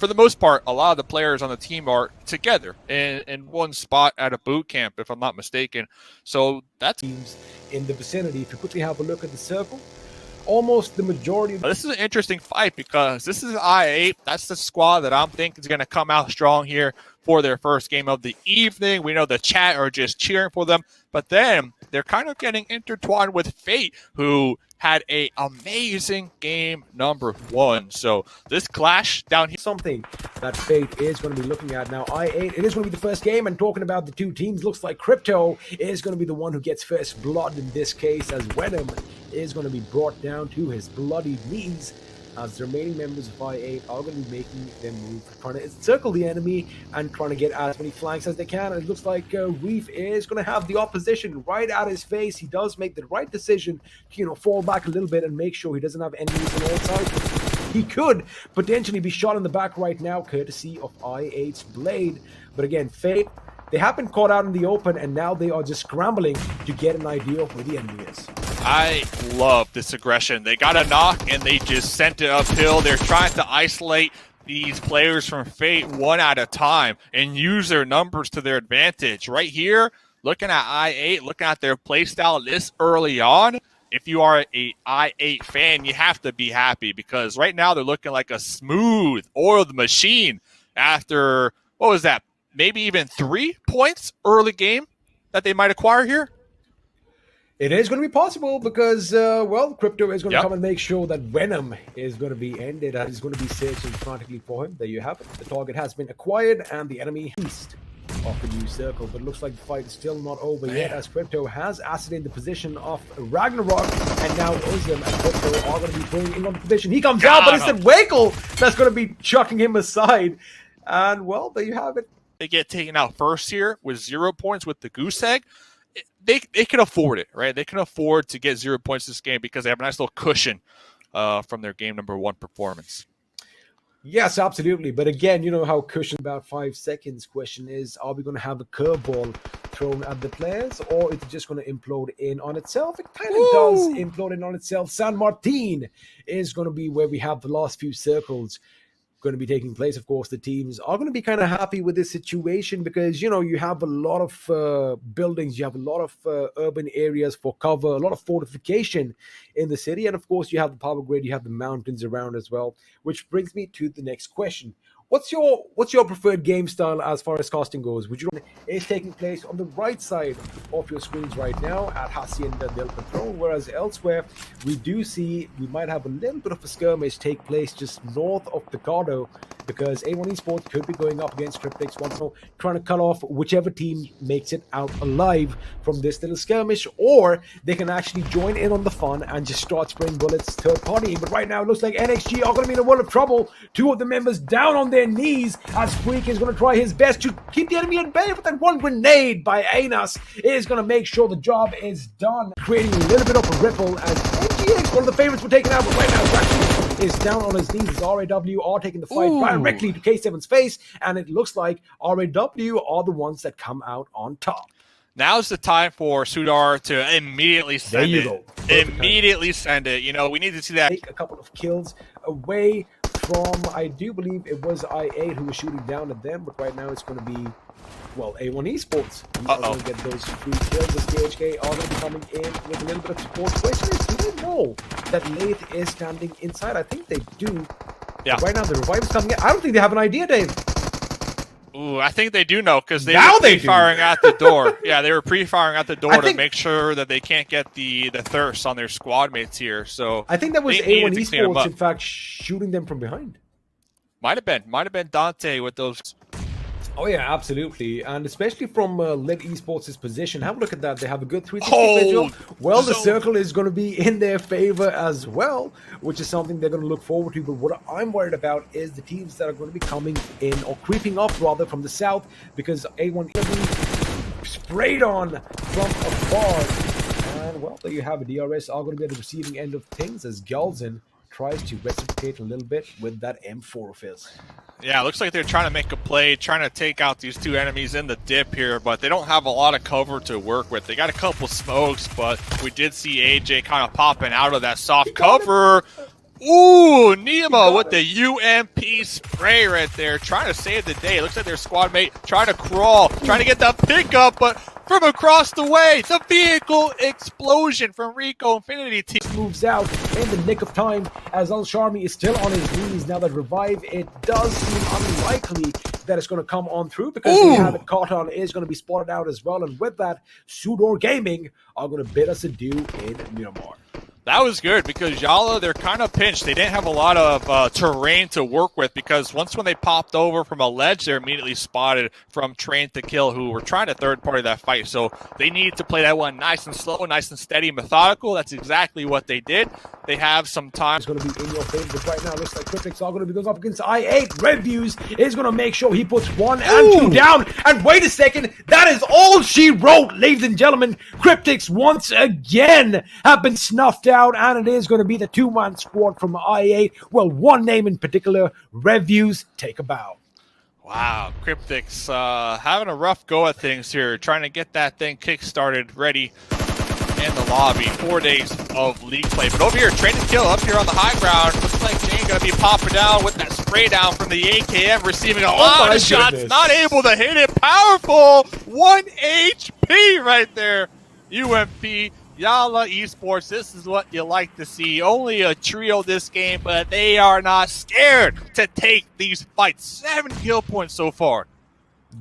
for the most part, a lot of the players on the team are together in one spot at a boot camp, if I'm not mistaken. So that's teams in the vicinity. If you quickly have a look at the circle, almost the majority of this is an interesting fight because this is I8. That's the squad that I'm thinking is going to come out strong here for their first game of the evening. We know the chat are just cheering for them, but then they're kind of getting intertwined with Fate, who had a amazing game number 1. So this clash down here, something that Fate is going to be looking at now. I8, it is going to be the first game, and talking about the two teams, looks like Crypto is going to be the one who gets first blood in this case, as Venom is going to be brought down to his bloody knees, as the remaining members of I8 are going to be making their move, trying to encircle the enemy and trying to get as many flanks as they can. And it looks like Reef is going to have the opposition right at his face. He does make the right decision to, fall back a little bit and make sure he doesn't have enemies on all sides. He could potentially be shot in the back right now, courtesy of I8's blade. But again, Fate, they have been caught out in the open, and now they are just scrambling to get an idea of where the enemy is. I love this aggression. They got a knock, and they just sent it uphill. They're trying to isolate these players from Fate one at a time and use their numbers to their advantage. Right here, looking at I8, looking at their playstyle this early on, if you are a I8 fan, you have to be happy because right now they're looking like a smooth, oiled machine after, what was that, maybe even 3 points early game that they might acquire here? It is going to be possible because, Crypto is going to come and make sure that Venom is going to be ended, and he's going to be searching frantically for him. There you have it. The target has been acquired, and the enemy east of the new circle. But it looks like the fight is still not over yet, as Crypto has Acid in the position of Ragnarok, and now Uzum and Crypto are going to be pulling in on the position. He comes out, but it's the Wakel that's going to be chucking him aside. And, there you have it. They get taken out first here with 0 points with the goose egg. They can afford it, right? They can afford to get 0 points this game because they have a nice little cushion from their game number 1 performance. Yes, absolutely. But again, you know how cushion about 5 seconds. Question is, are we going to have a curveball thrown at the players, or is it just going to implode in on itself? It kind of does implode in on itself. San Martin is going to be where we have the last few circles going to be taking place. Of course, the teams are going to be kind of happy with this situation because, you have a lot of buildings, you have a lot of urban areas for cover, a lot of fortification in the city, and of course, you have the power grid, you have the mountains around as well, which brings me to the next question. What's your preferred game style as far as casting goes? Would you is taking place on the right side of your screens right now at Hacienda del Patron, whereas elsewhere we might have a little bit of a skirmish take place just north of Picardo, because A1 Esports could be going up against Cryptix once more, trying to cut off whichever team makes it out alive from this little skirmish, or they can actually join in on the fun and just start spraying bullets third party. But right now it looks like NXG are going to be in a world of trouble. 2 of the members down on their knees as Freak is going to try his best to keep the enemy at bay, but that one grenade by Anas is going to make sure the job is done, creating a little bit of a ripple as NGX, one of the favorites, were taken out, but right now Braxton is down on his knees as RAW are taking the fight directly to K7's face, and it looks like RAW are the ones that come out on top. Now's the time for Sudar to immediately send it. There you go. Immediately send it. We need to see that. Take a couple of kills away from, I do believe it was I8 who was shooting down at them, but right now it's going to be, A1 Esports. Are going to get those 3 kills. The CHK are going to be coming in with a little bit of support. Question is, do they know that Lathe is standing inside? I think they do. Yeah. But right now the revive is coming in. I don't think they have an idea, Dave. Ooh, I think they do know because they were pre-firing at the door. Yeah, they were pre-firing at the door to make sure that they can't get the thirst on their squad mates here. So I think that was A1 Esports, in fact, shooting them from behind. Might have been Dante with those. Oh yeah, absolutely, and especially from Lit Esports' position. Have a look at that. They have a good 360 visual. Well, the circle is going to be in their favor as well, which is something they're going to look forward to. But what I'm worried about is the teams that are going to be coming in, or creeping up rather, from the south, because A1 is going to be sprayed on from afar. And there you have it. DRS are going to be at the receiving end of things as Galzin tries to reciprocate a little bit with that M4 of his. Yeah, it looks like they're trying to make a play, trying to take out these 2 enemies in the dip here, but they don't have a lot of cover to work with. They got a couple smokes, but we did see AJ kind of popping out of that soft cover. Ooh, Nemo with the UMP spray right there, trying to save the day. Looks like their squad mate trying to crawl, trying to get the pickup, but from across the way, the vehicle explosion from Rico Infinity Team. Moves out in the nick of time as Al Sharmi is still on his knees. Now that revive, it does seem unlikely that it's going to come on through because we have it caught on is going to be spotted out as well. And with that, Sudor Gaming are going to bid us adieu in Miramar. That was good because Yala, they're kind of pinched. They didn't have a lot of terrain to work with because when they popped over from a ledge, they're immediately spotted from Train to Kill, who were trying to third party that fight. So they needed to play that one nice and slow, nice and steady, methodical. That's exactly what they did. They have some time. It's going to be in your favor, but right now looks like Cryptic's are going to be going up against I8. Reviews is going to make sure he puts 1 and 2 down. And wait a second, that is all she wrote, ladies and gentlemen. Cryptic's once again have been snuffed out, and it is going to be the 2-man squad from I8. Well, one name in particular, Reviews, take a bow. Wow, Cryptic's having a rough go at things here, trying to get that thing kick-started ready in the lobby. 4 days of league play. But over here, Train to Kill up here on the high ground. Looks like Jane going to be popping down with that spray down from the AKM, receiving a lot of shots. Not able to hit it. Powerful. 1 HP right there. UMP. Yala Esports, this is what you like to see. Only a trio this game, but they are not scared to take these fights. 7 kill points so far.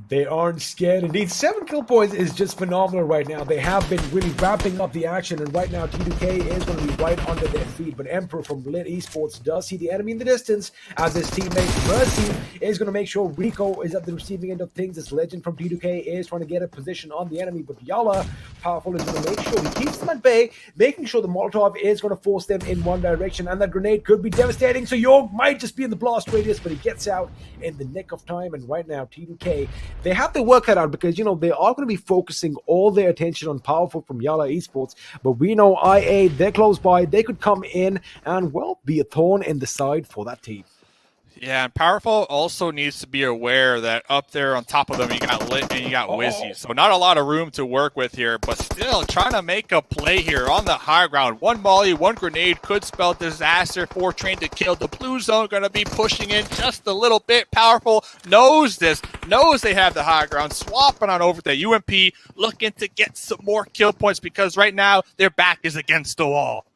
They aren't scared. Indeed, 7 kill points is just phenomenal right now. They have been really ramping up the action, and right now T2K is going to be right under their feet. But Emperor from Lit Esports does see the enemy in the distance as his teammate Mercy is going to make sure Rico is at the receiving end of things. This Legend from T2K is trying to get a position on the enemy, but Yala, Powerful, is going to make sure he keeps them at bay, making sure the Molotov is going to force them in one direction, and that grenade could be devastating. So York might just be in the blast radius, but he gets out in the nick of time. And right now T2K, they have to work that out because, you know, they are going to be focusing all their attention on Powerful from Yala Esports. But we know IA, they're close by. They could come in and, well, be a thorn in the side for that team. Yeah, and Powerful also needs to be aware that up there on top of them, you got Lit and you got Wizzy. So not a lot of room to work with here, but still trying to make a play here on the high ground. 1 molly, 1 grenade could spell disaster for Train to Kill. The blue zone going to be pushing in just a little bit. Powerful knows this, knows they have the high ground, swapping on over to UMP, looking to get some more kill points because right now their back is against the wall.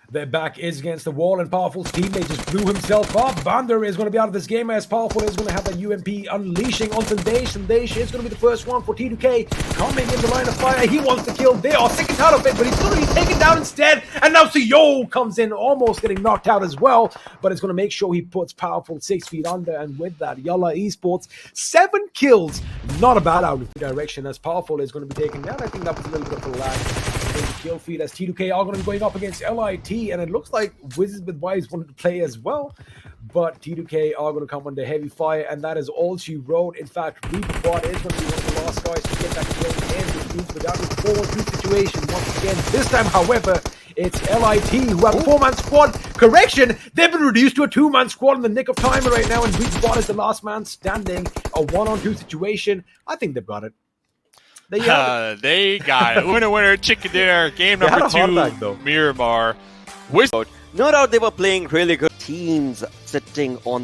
Their back is against the wall, and Powerful's teammate just blew himself up. Bander is going to be out of this game as Powerful is going to have that UMP unleashing on Sandesh. Sandesh is going to be the first one for T2K coming in the line of fire. He wants to kill. They are sick and tired of it, but he's going to be taken down instead. And now CEO comes in, almost getting knocked out as well, but it's going to make sure he puts Powerful 6 feet under. And with that, Yala Esports, 7 kills. Not a bad out of direction as Powerful is going to be taken down. I think that was a little bit of a lag in the kill feed as T2K are going to be going up against LIT, and it looks like Wizards with Wise wanted to play as well, but T2K are going to come under heavy fire, and that is all she wrote. In fact, Reapbot is going to be one of the last guys to get that kill in, which means we're down to 4-2 situation once again. This time, however, it's LIT who have a 4-man squad. Correction, they've been reduced to a 2-man squad in the nick of time right now, and Reapbot is the last man standing. A 1-on-2 situation. I think they've got it. They got it. Winner, chicken dinner. Game number 2, Miramar. No doubt they were playing really good teams sitting on